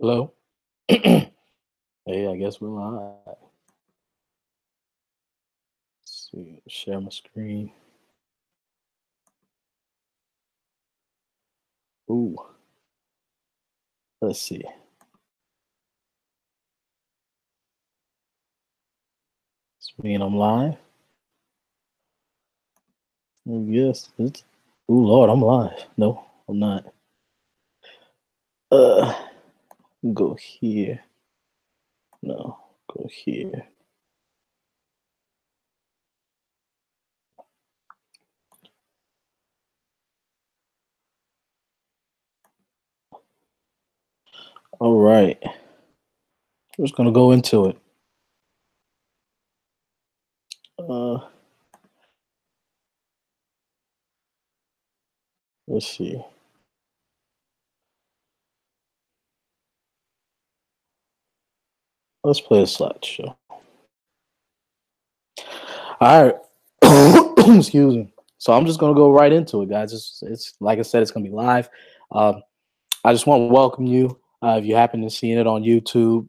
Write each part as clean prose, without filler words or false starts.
Hello. Hey, I guess we're live. Let's see, share my screen. Ooh, let's see. It's me and I'm live. Yes. Ooh, Lord, I'm live. No, I'm not. Uh, go here. No, go here. All right. We're just gonna go into it. Uh, let's see. Let's play a slideshow. All right. Excuse me. So I'm just gonna go right into it, guys. It's like I said, it's gonna be live. Um, I just want to welcome you. If you happen to see it on YouTube,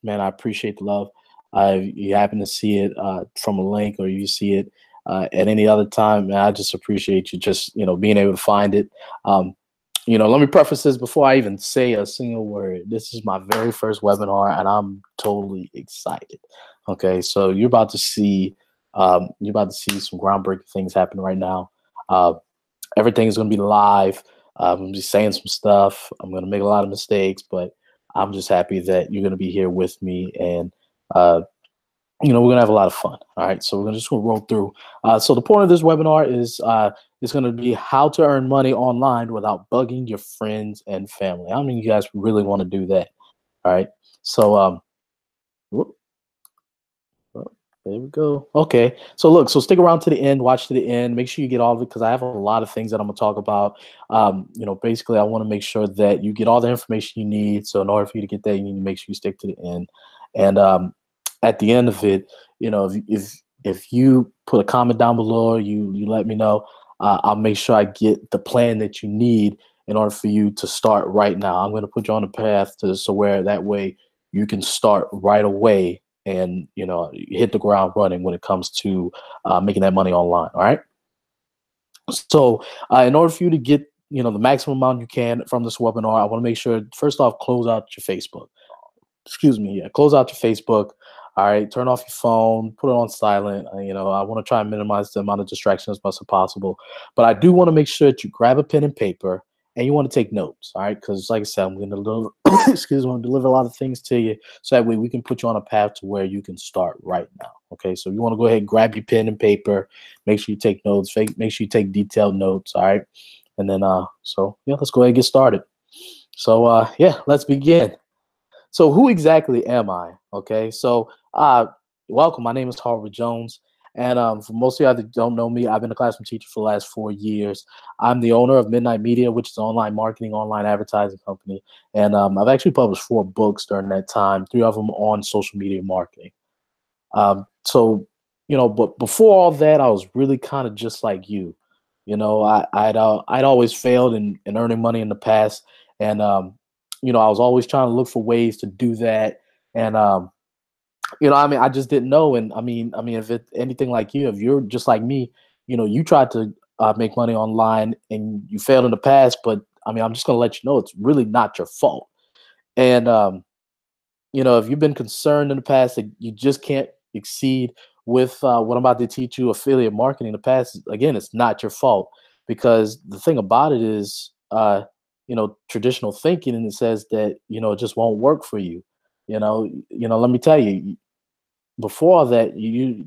man, I appreciate the love. If you happen to see it from a link or you see it at any other time, man, I just appreciate you just being able to find it. Let me preface this before I even say a single word. This is my very first webinar, and I'm totally excited. Okay, so you're about to see some groundbreaking things happen right now. Everything is going to be live. I'm just saying some stuff. I'm going to make a lot of mistakes, but I'm just happy that you're going to be here with me, and we're going to have a lot of fun. All right, so we're just going to roll through. So the point of this webinar is it's going to be how to earn money online without bugging your friends and family. I mean, you guys really want to do that. All right, so whoop. There we go. Okay. So look, so stick around to the end, watch to the end, make sure you get all of it because I have a lot of things that I'm gonna talk about. Basically I want to make sure that you get all the information you need. So in order for you to get that, you need to make sure you stick to the end. And at the end of it, if you put a comment down below, you let me know. I'll make sure I get the plan that you need in order for you to start right now. I'm gonna put you on the path to so where that way you can start right away and hit the ground running when it comes to making that money online. All right. So in order for you to get the maximum amount you can from this webinar, I want to make sure first off close out your Facebook. Excuse me. Yeah, close out your Facebook. All right, turn off your phone, put it on silent. I want to try and minimize the amount of distraction as much as possible. But I do want to make sure that you grab a pen and paper and you want to take notes. All right, because like I said, I'm going to deliver, excuse me, I'm deliver a lot of things to you, so that way we can put you on a path to where you can start right now. Okay, so you want to go ahead and grab your pen and paper. Make sure you take notes. Make sure you take detailed notes. All right, and then so yeah, let's go ahead and get started. So yeah, let's begin. So who exactly am I? Okay, so welcome. My name is Harvard Jones, and for most of y'all that don't know me, I've been a classroom teacher for the last 4 years. I'm the owner of Midnight Media, which is an online marketing, online advertising company, and I've actually published 4 books during that time, 3 of them on social media marketing. But before all that, I was really kind of just like you. I'd always failed in earning money in the past, and I was always trying to look for ways to do that. And I just didn't know. And if it's anything like you, if you're just like me, you tried to make money online and you failed in the past. But I'm just gonna let you know it's really not your fault. And if you've been concerned in the past that you just can't exceed with what I'm about to teach you, affiliate marketing in the past, again, it's not your fault, because the thing about it is, traditional thinking, and it says that, it just won't work for you. Let me tell you, before all that,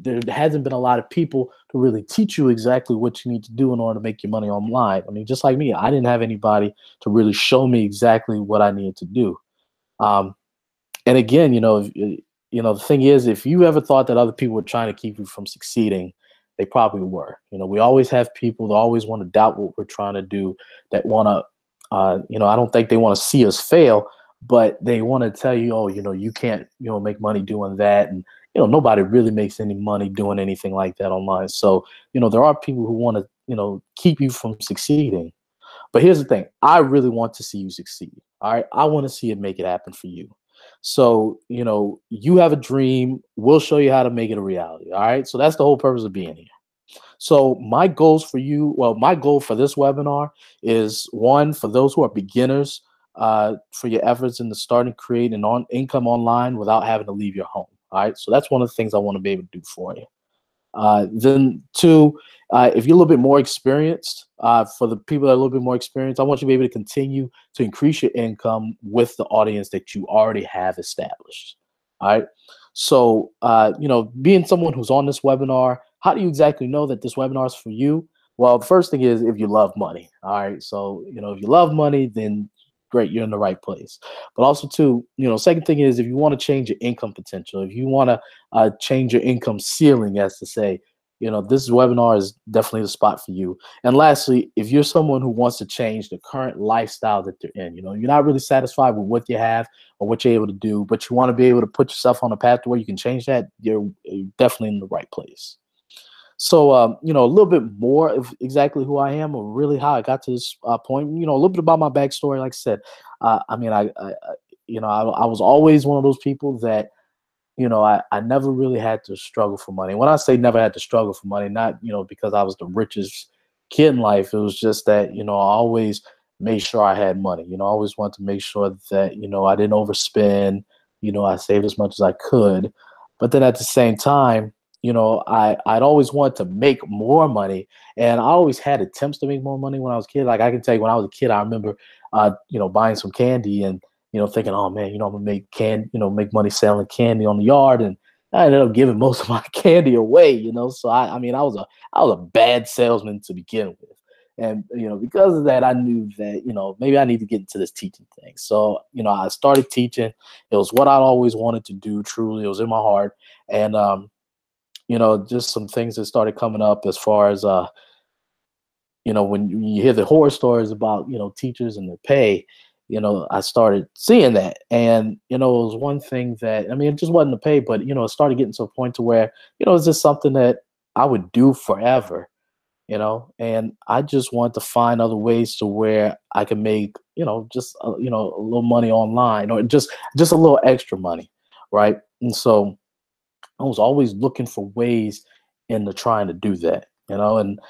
there hasn't been a lot of people to really teach you exactly what you need to do in order to make your money online. I mean, just like me, I didn't have anybody to really show me exactly what I needed to do. Um, and again, the thing is, if you ever thought that other people were trying to keep you from succeeding, they probably were. We always have people that always want to doubt what we're trying to do, that want to, I don't think they want to see us fail, but they want to tell you, oh, you can't, make money doing that. And, nobody really makes any money doing anything like that online. So, there are people who want to, keep you from succeeding. But here's the thing, I really want to see you succeed. All right. I want to see it make it happen for you. So, you have a dream. We'll show you how to make it a reality. All right. So that's the whole purpose of being here. So my goals for you, well, my goal for this webinar is one, for those who are beginners, for your efforts in the starting create an income online without having to leave your home. All right. So that's one of the things I want to be able to do for you. Then two, if you're a little bit more experienced, for the people that are a little bit more experienced, I want you to be able to continue to increase your income with the audience that you already have established. All right. So, being someone who's on this webinar, how do you exactly know that this webinar is for you? Well, the first thing is if you love money. All right. So, if you love money, then great, you're in the right place. But also, too, second thing is if you want to change your income potential, if you want to change your income ceiling, as to say, this webinar is definitely the spot for you. And lastly, if you're someone who wants to change the current lifestyle that they're in, you're not really satisfied with what you have or what you're able to do, but you want to be able to put yourself on a path to where you can change that, you're definitely in the right place. So, a little bit more of exactly who I am or really how I got to this point, a little bit about my backstory. Like I said, I was always one of those people that, I never really had to struggle for money. When I say never had to struggle for money, not, because I was the richest kid in life. It was just that, I always made sure I had money. I always wanted to make sure that, I didn't overspend, I saved as much as I could. But then at the same time, I'd always wanted to make more money. And I always had attempts to make more money when I was a kid. Like I can tell you when I was a kid, I remember, buying some candy and, thinking, oh man, I'm gonna make money selling candy on the yard, and I ended up giving most of my candy away. So I was a bad salesman to begin with, and because of that, I knew that maybe I need to get into this teaching thing. So I started teaching. It was what I'd always wanted to do. Truly, it was in my heart, and just some things that started coming up as far as when you hear the horror stories about teachers and their pay. I started seeing that, and it was one thing that it just wasn't the pay, but it started getting to a point to where it's just something that I would do forever, and I just wanted to find other ways to where I could make just a little money online, or just a little extra money, right? And so I was always looking for ways into trying to do that, and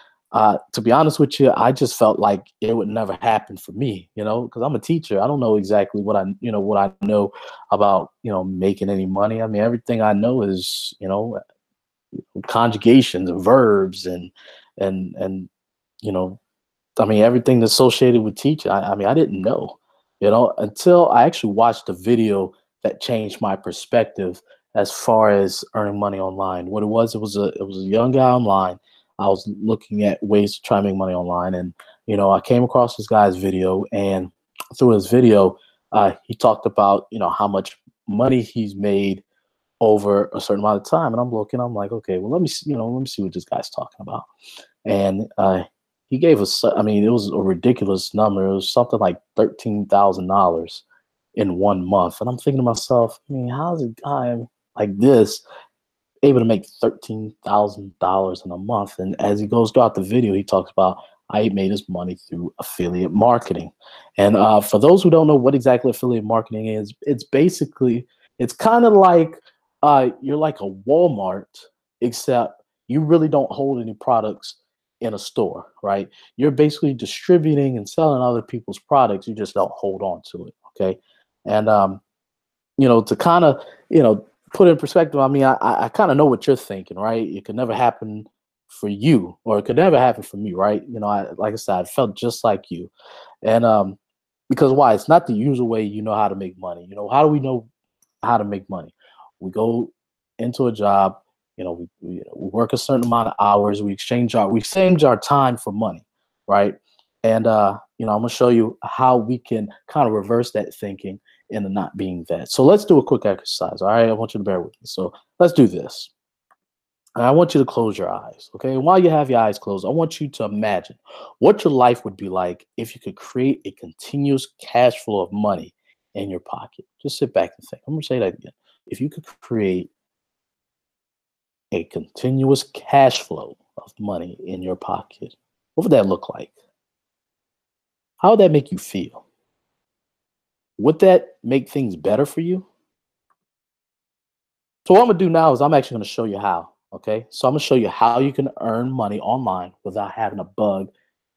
to be honest with you, I just felt like it would never happen for me, because I'm a teacher. I don't know exactly what I know about, making any money. Everything I know is, conjugations and verbs and, you know, everything that's associated with teaching. I didn't know, until I actually watched a video that changed my perspective as far as earning money online. What it was a young guy online. I was looking at ways to try and make money online, and I came across this guy's video, and through his video, he talked about how much money he's made over a certain amount of time, and I'm like, okay, well, let me see what this guy's talking about, and he gave us, it was a ridiculous number. It was something like $13,000 in 1 month, and I'm thinking to myself, how's a guy like this able to make $13,000 in a month? And as he goes throughout the video, he talks about how he made his money through affiliate marketing. And for those who don't know what exactly affiliate marketing is, it's kind of like you're like a Walmart, except you really don't hold any products in a store, right? You're basically distributing and selling other people's products. You just don't hold on to it, okay? And to kind of put in perspective, I kind of know what you're thinking, right? It could never happen for you, or it could never happen for me, right? Like I said, I felt just like you, and because why? It's not the usual way you know how to make money. How do we know how to make money? We go into a job, we work a certain amount of hours, we exchange our time for money, right? And I'm gonna show you how we can kind of reverse that thinking into not being that. So let's do a quick exercise. All right, I want you to bear with me. So let's do this. And I want you to close your eyes, okay? And while you have your eyes closed, I want you to imagine what your life would be like if you could create a continuous cash flow of money in your pocket. Just sit back and think. I'm gonna say that again. If you could create a continuous cash flow of money in your pocket, what would that look like? How would that make you feel? Would that make things better for you? So what I'm gonna do now is I'm actually gonna show you how. Okay. So I'm gonna show you how you can earn money online without having to bug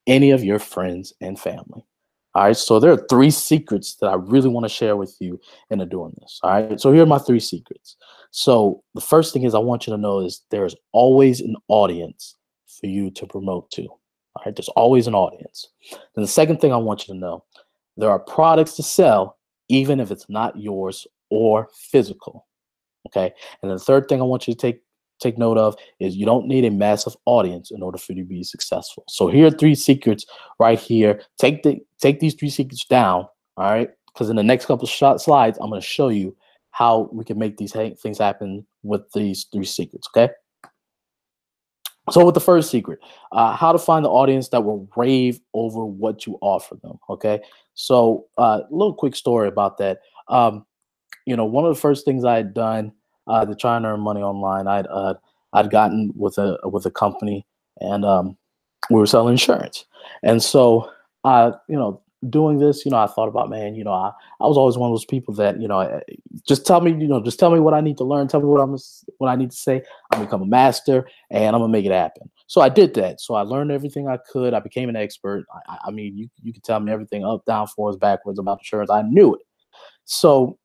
any of your friends and family. All right. So there are three secrets that I really want to share with you into doing this. All right. So here are my three secrets. So the first thing is I want you to know is there's always an audience for you to promote to. All right. There's always an audience. And the second thing I want you to know, there are products to sell, even if it's not yours or physical. Okay. And the third thing I want you to take note of is you don't need a massive audience in order for you to be successful. So here are three secrets right here. Take these three secrets down. All right. Because in the next couple of slides, I'm going to show you how we can make these things happen with these three secrets. Okay. So with the first secret, how to find the audience that will rave over what you offer them. Okay. So a little quick story about that. One of the first things I had done to try and earn money online, I'd gotten with a company, and we were selling insurance. And so, doing this, I thought about, man, I was always one of those people that, just tell me, just tell me what I need to learn, tell me what I need to say. I'm gonna become a master, and I'm gonna make it happen. So I did that. So I learned everything I could. I became an expert. I mean, you could tell me everything up, down, forwards, backwards about insurance. I knew it. So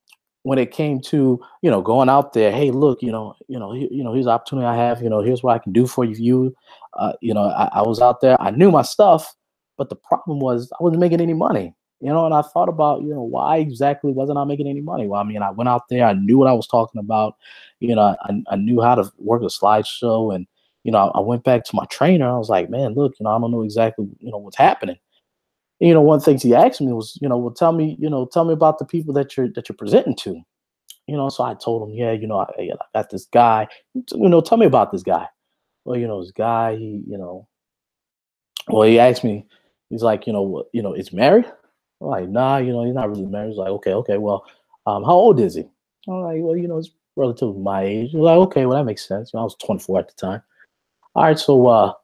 when it came to going out there, hey, look, here's the opportunity I have. Here's what I can do for you. I was out there. I knew my stuff, but the problem was I wasn't making any money. And I thought about why exactly wasn't I making any money? Well, I mean, I went out there. I knew what I was talking about. I knew how to work a slideshow, and I went back to my trainer. I was like, man, look, I don't know exactly what's happening. One of the things he asked me was, well, tell me about the people that you're presenting to. So I told him, yeah, I got this guy. Tell me about this guy. Well, this guy, he asked me, he's like, is married? I'm like, nah, he's not really married. He's like, okay, well, how old is he? I'm like, well, it's relatively my age. He's like, okay, well, that makes sense. I was 24 at the time. All right, so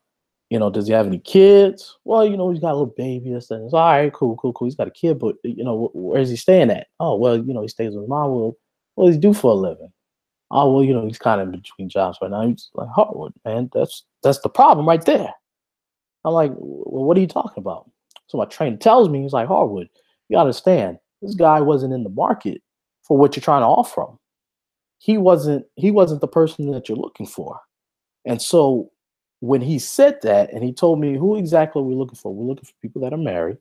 does he have any kids? Well, he's got a little baby and stuff. It's all right, cool. He's got a kid, but where's he staying at? Oh, well, he stays with his mom. Well, what does he do for a living? Oh, well, he's kind of in between jobs right now. He's like, Harwood, man, that's the problem right there. I'm like, well, what are you talking about? So my trainer tells me, he's like, Harwood, you understand, this guy wasn't in the market for what you're trying to offer him. He wasn't the person that you're looking for. And so when he said that, and he told me who exactly we're looking for, we're looking for people that are married,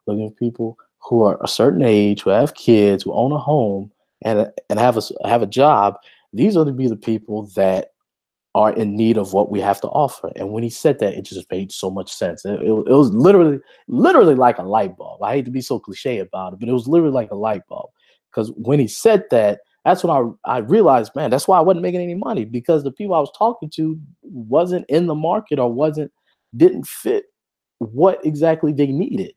looking for people who are a certain age, who have kids, who own a home, and have a job. These are to be the people that are in need of what we have to offer. And when he said that, it just made so much sense. It was literally like a light bulb. I hate to be so cliche about it, but it was literally like a light bulb. Because when he said that, that's when I realized, man, that's why I wasn't making any money, because the people I was talking to wasn't in the market or didn't fit what exactly they needed.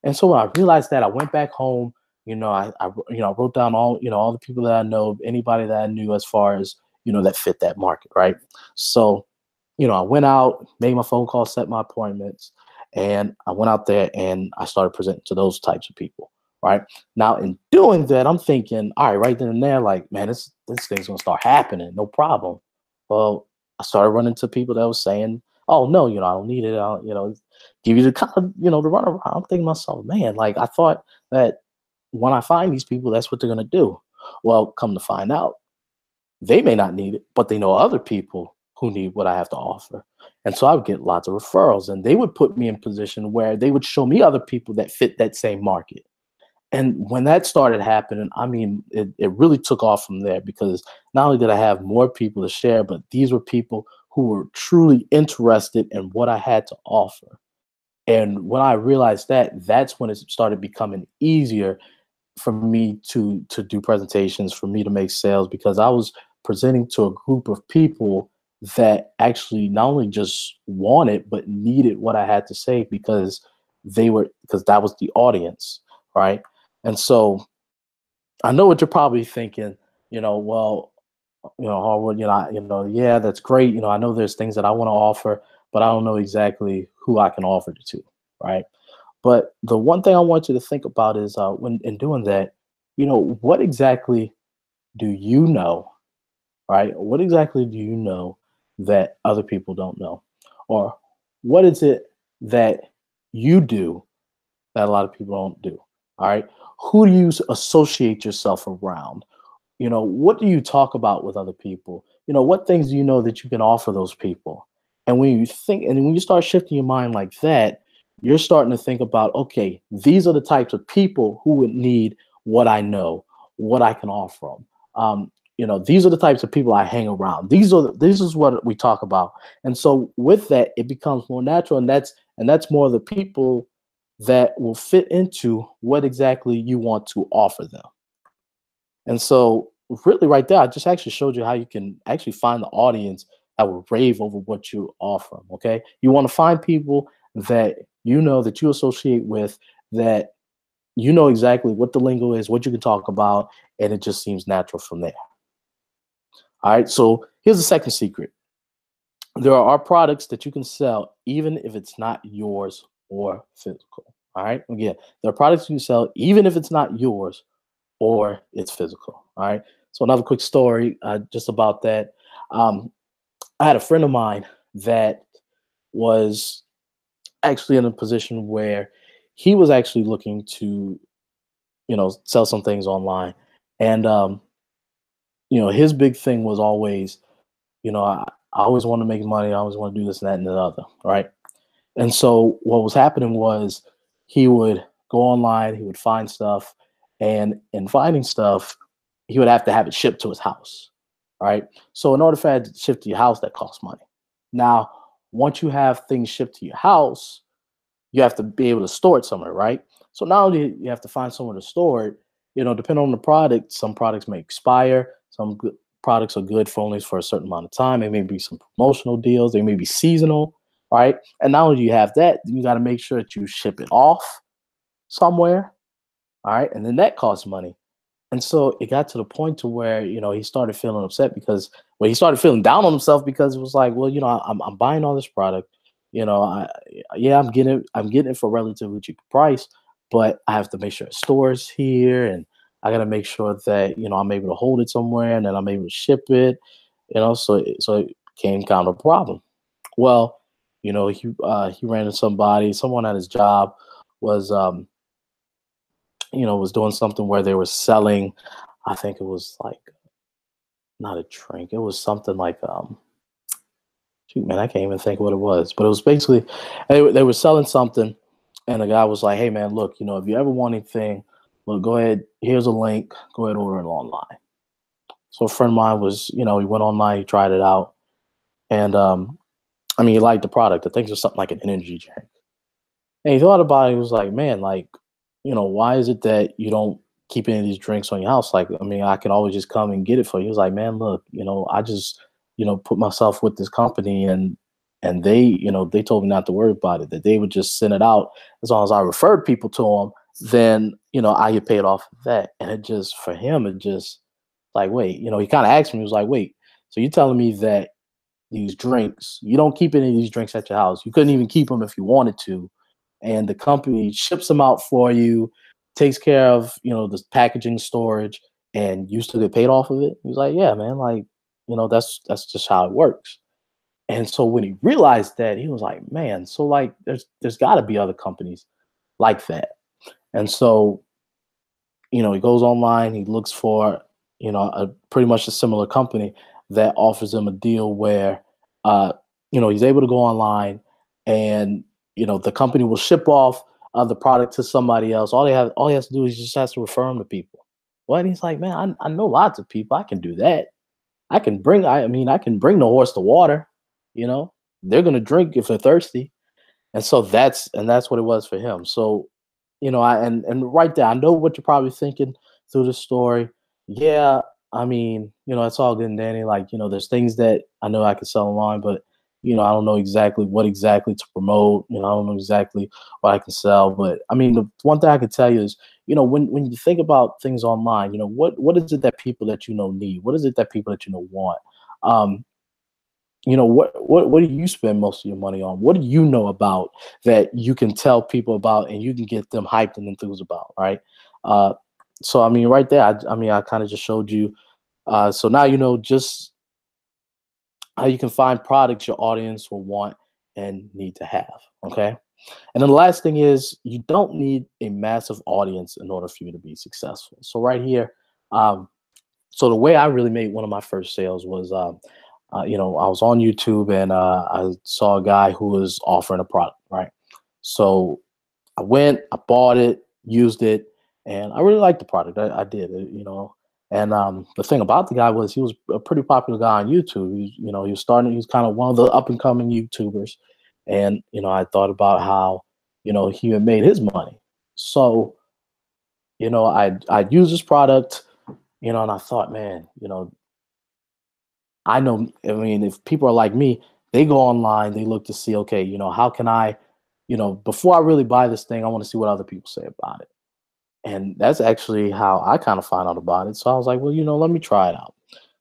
And so when I realized that, I went back home. I wrote down all the people that I know, anybody that I knew as far as that fit that market, right? So, I went out, made my phone calls, set my appointments, and I went out there and I started presenting to those types of people. Right now, in doing that, I'm thinking, all right, right then and there, like, man, this thing's gonna start happening, no problem. Well, I started running to people that was saying, oh no, I don't need it. I'll, give you the kind of, the runaround. I'm thinking to myself, man, like I thought that when I find these people, that's what they're gonna do. Well, come to find out, they may not need it, but they know other people who need what I have to offer. And so I would get lots of referrals, and they would put me in a position where they would show me other people that fit that same market. And when that started happening, I mean, it really took off from there, because not only did I have more people to share, but these were people who were truly interested in what I had to offer. And when I realized that, that's when it started becoming easier for me to do presentations, for me to make sales, because I was presenting to a group of people that actually not only just wanted but needed what I had to say, because that was the audience, right? And so I know what you're probably thinking, well, Harwood, yeah, that's great. I know there's things that I want to offer, but I don't know exactly who I can offer it to, right? But the one thing I want you to think about is when in doing that, you have to what exactly do you know, right? What exactly do you know that other people don't know? Or what is it that you do that a lot of people don't do? All right. Who do you associate yourself around? What do you talk about with other people? What things do you know that you can offer those people? And when you start shifting your mind like that, you're starting to think about, okay, these are the types of people who would need what I know, what I can offer them. These are the types of people I hang around. This is what we talk about. And so with that, it becomes more natural, and that's more of the people that will fit into what exactly you want to offer them. And so, really, right there, I just actually showed you how you can actually find the audience that will rave over what you offer 'em, okay? You want to find people that that you associate with, that you know exactly what the lingo is, what you can talk about, and it just seems natural from there. All right. So here's the second secret. There are products that you can sell even if it's not yours or physical. All right. Again, there are products you can sell even if it's not yours or it's physical. All right. So another quick story just about that. Um, I had a friend of mine that was actually in a position where he was actually looking to, sell some things online. And, his big thing was always, I always want to make money. I always want to do this and that and the other. Right. And so what was happening was he would go online, he would find stuff, and in finding stuff, he would have to have it shipped to his house. Right. So in order for that to ship to your house, that costs money. Now, once you have things shipped to your house, you have to be able to store it somewhere, right? So not only you have to find somewhere to store it, depending on the product, some products may expire, products are good for only for a certain amount of time. There may be some promotional deals, they may be seasonal, right? And not only do you have that, you got to make sure that you ship it off somewhere, all right? And then that costs money. And so it got to the point to where, he started feeling upset because, well, he started feeling down on himself because it was like, well, I'm buying all this product, yeah, I'm getting it for a relatively cheap price, but I have to make sure it stores here, and I got to make sure that, I'm able to hold it somewhere, and then I'm able to ship it, so it became kind of a problem. Well, he ran into someone at his job was, was doing something where they were selling, I think it was like not a drink, it was something like, shoot, man, I can't even think what it was, but it was basically they were selling something, and the guy was like, "Hey, man, look, if you ever want anything, look, go ahead. Here's a link. Go ahead, order it online." So a friend of mine was, he went online, he tried it out, and I mean, he liked the product. I think it was something like an energy drink. And he thought about it. He was like, "Man, like, why is it that you don't keep any of these drinks on your house? Like, I mean, I can always just come and get it for you." He was like, "Man, look, I just, put myself with this company, and they, they told me not to worry about it, that they would just send it out as long as I referred people to them, then, I get paid off of that." And it just, for him, it just like, wait, he kind of asked me, he was like, "Wait, so you're telling me that these drinks, you don't keep any of these drinks at your house? You couldn't even keep them if you wanted to, and the company ships them out for you, takes care of, the packaging, storage, and you still get paid off of it?" He was like, "Yeah, man, like, that's just how it works." And so when he realized that, he was like, "Man, so like there's got to be other companies like that." And so, he goes online, he looks for, a pretty much a similar company that offers him a deal where, uh, he's able to go online, and, the company will ship off the product to somebody else. All he has to do is just has to refer them to people. Well, and he's like, "Man, I know lots of people. I can do that. I can bring the horse to water, you know. They're gonna drink if they're thirsty." And so that's what it was for him. So, and right there, I know what you're probably thinking through the story. Yeah, I mean, it's all good and dandy. Like, there's things that I know I can sell online, but I don't know exactly what exactly to promote. I don't know exactly what I can sell. But I mean, the one thing I can tell you is, when you think about things online, what is it that people that need? What is it that people that want? Um, what do you spend most of your money on? What do you know about that you can tell people about and you can get them hyped and enthused about, right? Uh, So I mean, right there, I mean, I kind of just showed you. So now you know just how you can find products your audience will want and need to have. Okay. And then the last thing is you don't need a massive audience in order for you to be successful. So right here, um, so the way I really made one of my first sales was, I was on YouTube and I saw a guy who was offering a product, right? So I went, I bought it, used it, and I really liked the product. I did, And the thing about the guy was he was a pretty popular guy on YouTube. He was starting. He was kind of one of the up and coming YouTubers, and I thought about how he had made his money. So I used this product, and I thought, man, I know. I mean, if people are like me, they go online, they look to see, okay, how can I, before I really buy this thing, I want to see what other people say about it. And that's actually how I kind of found out about it. So I was like, well, let me try it out.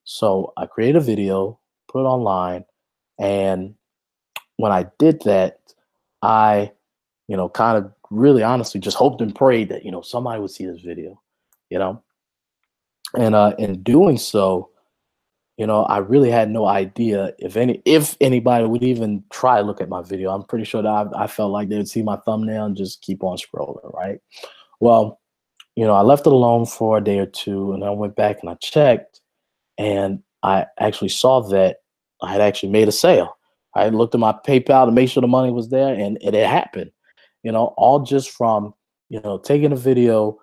So I created a video, put it online, and when I did that, I, kind of really honestly just hoped and prayed that, somebody would see this video, you know, and in doing so, I really had no idea if anybody would even try to look at my video. I'm pretty sure that I felt like they would see my thumbnail and just keep on scrolling, right? Well, I left it alone for a day or two, and I went back and I checked, and I actually saw that I had actually made a sale. I looked at my PayPal to make sure the money was there, and it had happened. All just from taking a video,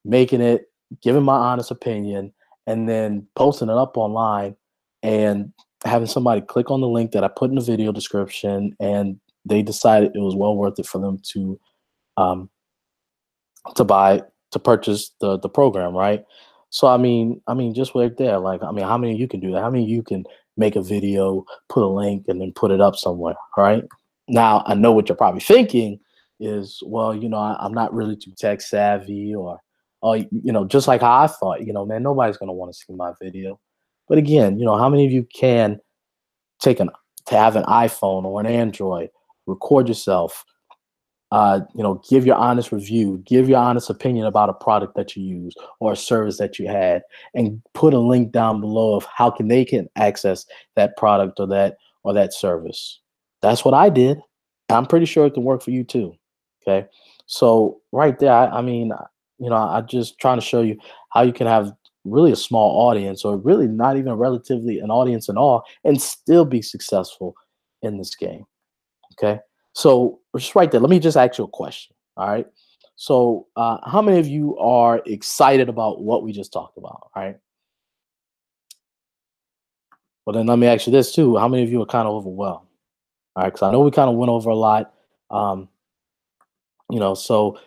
making it, giving my honest opinion, and then posting it up online and having somebody click on the link that I put in the video description, and they decided it was well worth it for them um, to purchase the program, right? So I mean, just right there, like I mean, how many of you can do that? How many of you can make a video, put a link, and then put it up somewhere, right? Now I know what you're probably thinking is, well, I'm not really too tech savvy, or just like how I thought, man, nobody's gonna want to see my video. But again, how many of you can take an to have an iPhone or an Android, record yourself, give your honest review, give your honest opinion about a product that you use or a service that you had, and put a link down below of how they can access that product or that service. That's what I did. I'm pretty sure it can work for you too. Okay, so right there, I mean, I just trying to show you how you can have really a small audience, or really not even relatively an audience at all, and still be successful in this game. Okay. So just right there, let me just ask you a question. All right. So how many of you are excited about what we just talked about? All right. Well, then let me ask you this too. How many of you are kind of overwhelmed? All right. Because I know we kind of went over a lot. Um, so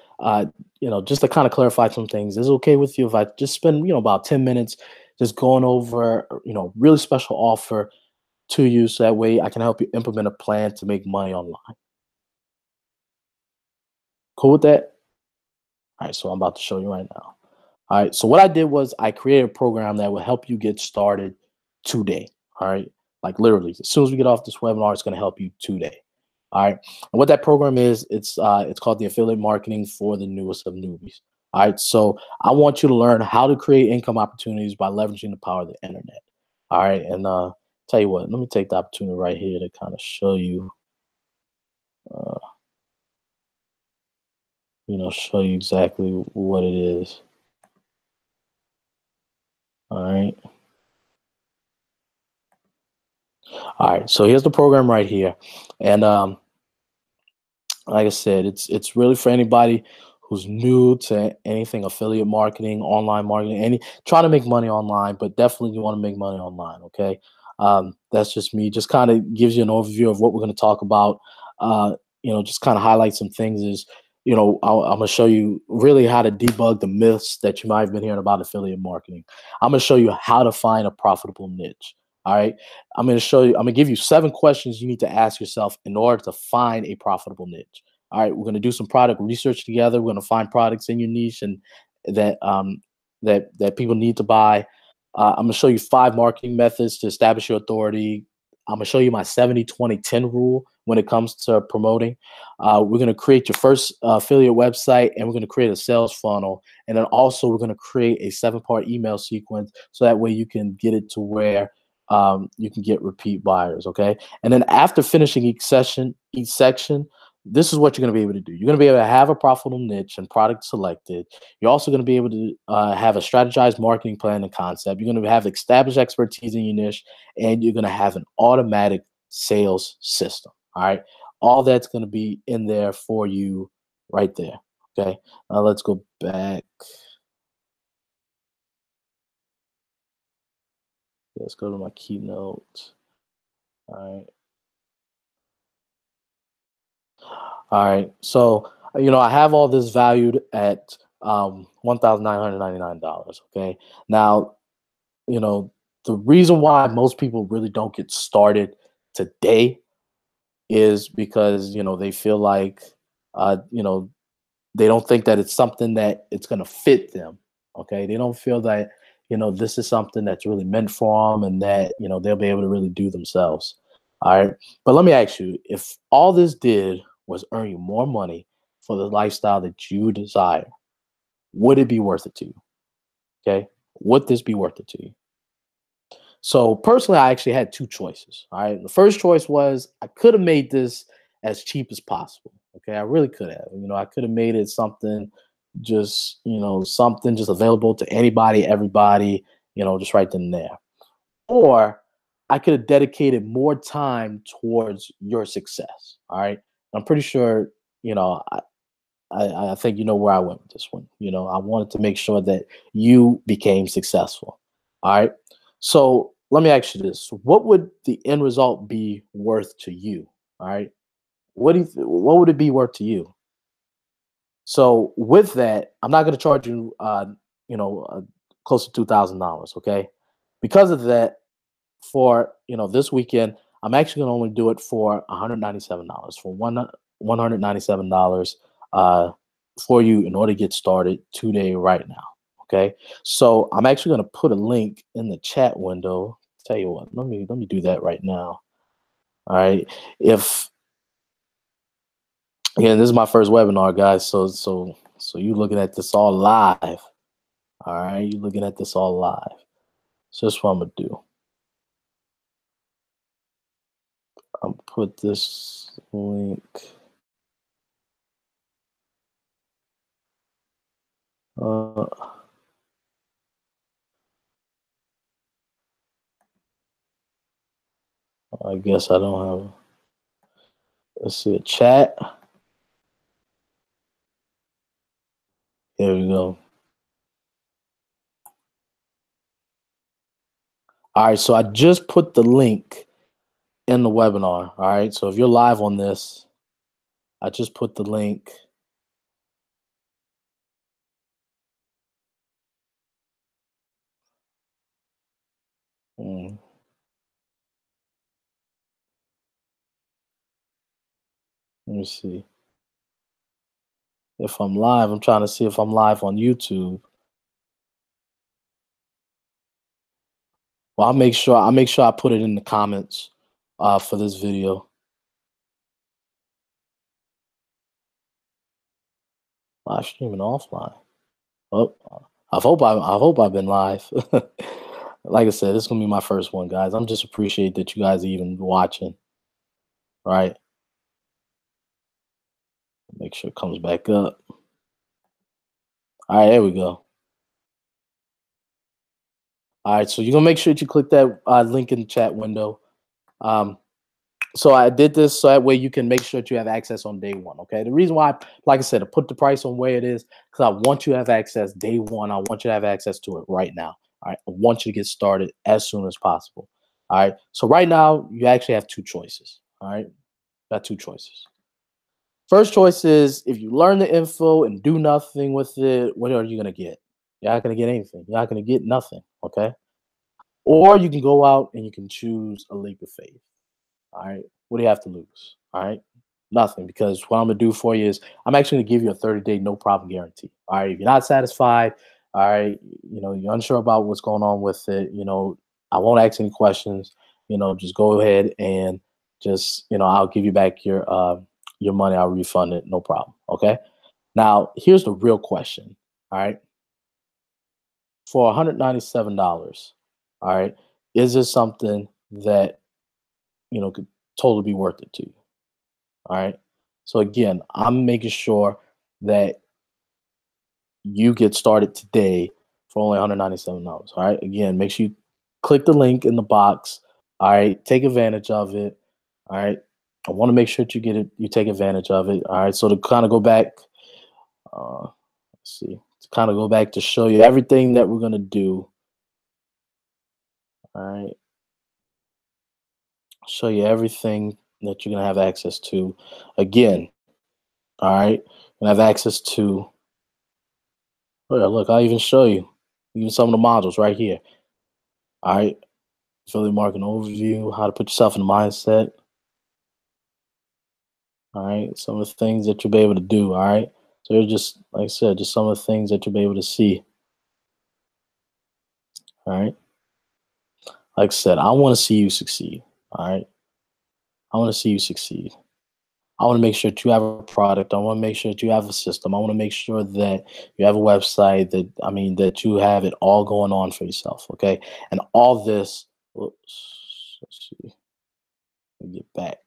just to kind of clarify some things, is it okay with you if I just spend, about 10 minutes just going over, really special offer to you so that way I can help you implement a plan to make money online? Cool with that? All right, so I'm about to show you right now. All right, so what I did was I created a program that will help you get started today. All right, like literally, as soon as we get off this webinar, it's going to help you today. All right, and what that program is, it's called the Affiliate Marketing for the Newest of Newbies. All right, so I want you to learn how to create income opportunities by leveraging the power of the internet. All right, and tell you what, let me take the opportunity right here to kind of show you, uh, show you exactly what it is. All right. All right. So here's the program right here. And like I said, it's really for anybody who's new to anything affiliate marketing, online marketing, any trying to make money online, but definitely you want to make money online. Okay. That's just me. Just kind of gives you an overview of what we're going to talk about. Uh, just kind of highlight some things is, I'm going to show you really how to debug the myths that you might have been hearing about affiliate marketing. I'm going to show you how to find a profitable niche. All right. I'm going to give you 7 questions you need to ask yourself in order to find a profitable niche. All right. We're going to do some product research together. We're going to find products in your niche and that people need to buy. I'm going to show you 5 marketing methods to establish your authority. I'm going to show you my 70-20-10 rule, when it comes to promoting. We're going to create your first affiliate website, and we're going to create a sales funnel. And then also we're going to create a 7-part email sequence so that way you can get it to where you can get repeat buyers. Okay. And then after finishing each section, this is what you're going to be able to do. You're going to be able to have a profitable niche and product selected. You're also going to be able to have a strategized marketing plan and concept. You're going to have established expertise in your niche, and you're going to have an automatic sales system. All right. All that's going to be in there for you right there. Okay. Now let's go back. Let's go to my keynote. All right. All right. So, I have all this valued at $1,999. Okay. Now, the reason why most people really don't get started today is because, they feel like, they don't think that it's something that it's going to fit them. Okay. They don't feel that, this is something that's really meant for them and that, they'll be able to really do themselves. All right. But let me ask you, if all this did was earn you more money for the lifestyle that you desire, would it be worth it to you? Okay. Would this be worth it to you? So personally, I actually had two choices. All right. The first choice was I could have made this as cheap as possible. Okay. I really could have. I could have made it something something just available to anybody, everybody, just right then and there. Or I could have dedicated more time towards your success. All right. I'm pretty sure, I think you know where I went with this one. I wanted to make sure that you became successful. All right. So let me ask you this: what would the end result be worth to you? All right. What would it be worth to you? So with that, I'm not going to charge you, close to $2,000. Okay. Because of that, for this weekend, I'm actually going to only do it for $197 for $197 for you in order to get started today right now. Okay, so I'm actually going to put a link in the chat window. Tell you what, let me do that right now. All right, if again, this is my first webinar, guys. So you looking at this all live. All right, you looking at this all live. So that's what I'm gonna do. I'll put this link. I guess I don't have. Let's see a chat. Here we go. All right, so I just put the link in the webinar. All right, so if you're live on this, I just put the link. Let me see. If I'm live, I'm trying to see if I'm live on YouTube. Well, I'll make sure I put it in the comments for this video. Live streaming offline. Oh, I hope I've been live. Like I said, this is gonna be my first one, guys. I'm just appreciate that you guys are even watching. Right. Make sure it comes back up. All right, there we go. All right, so you're gonna make sure that you click that link in the chat window. So I did this so that way you can make sure that you have access on day one. Okay. The reason why, like I said, I put the price on where it is because I want you to have access day one. I want you to have access to it right now. All right. I want you to get started as soon as possible. All right. So right now you actually have two choices. All right. Got two choices. First choice is if you learn the info and do nothing with it, what are you going to get? You're not going to get anything. You're not going to get nothing. Okay. Or you can go out and you can choose a leap of faith. All right. What do you have to lose? All right. Nothing, because what I'm going to do for you is I'm actually going to give you a 30-day no problem guarantee. All right. If you're not satisfied, all right, you're unsure about what's going on with it, I won't ask any questions, just go ahead and just, I'll give you back your money. I'll refund it, no problem. Okay. Now, here's the real question. All right, for $197, all right, is this something that could totally be worth it to you? All right. So again, I'm making sure that you get started today for only $197. All right. Again, make sure you click the link in the box. All right. Take advantage of it. All right. I want to make sure that you take advantage of it. All right. So to kind of go back, let's see, to kind of go back to show you everything that we're going to do. All right. Show you everything that you're going to have access to. Again, all right. You're going to have access to, oh, yeah, look, I'll even show you even some of the modules right here. All right. Affiliate marketing overview, how to put yourself in the mindset. All right. Some of the things that you'll be able to do. All right. So they're just, like I said, just some of the things that you'll be able to see. All right. Like I said, I want to see you succeed. All right. I want to see you succeed. I want to make sure that you have a product. I want to make sure that you have a system. I want to make sure that you have a website, that you have it all going on for yourself. Okay. And all this, whoops, let's see. Let me get back.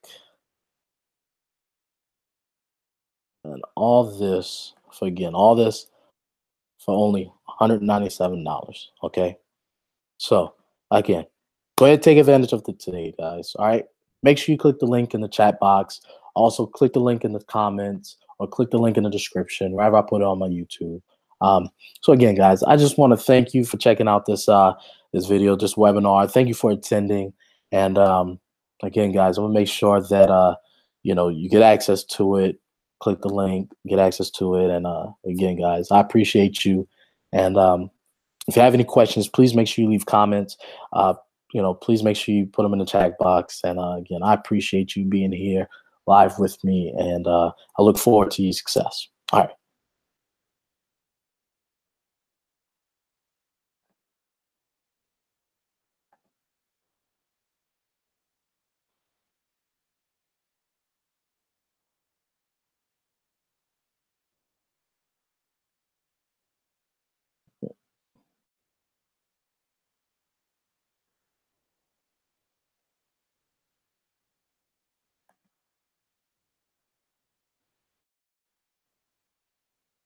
And all this for only $197. Okay. So again, go ahead and take advantage of it today, guys. All right. Make sure you click the link in the chat box. Also, click the link in the comments or click the link in the description wherever I put it on my YouTube. So again, guys, I just want to thank you for checking out this video, this webinar. Thank you for attending. And again, guys, I'm gonna make sure that you get access to it. Click the link, get access to it. And again, guys, I appreciate you. And if you have any questions, please make sure you leave comments. Please make sure you put them in the chat box. And again, I appreciate you being here live with me, and I look forward to your success. All right.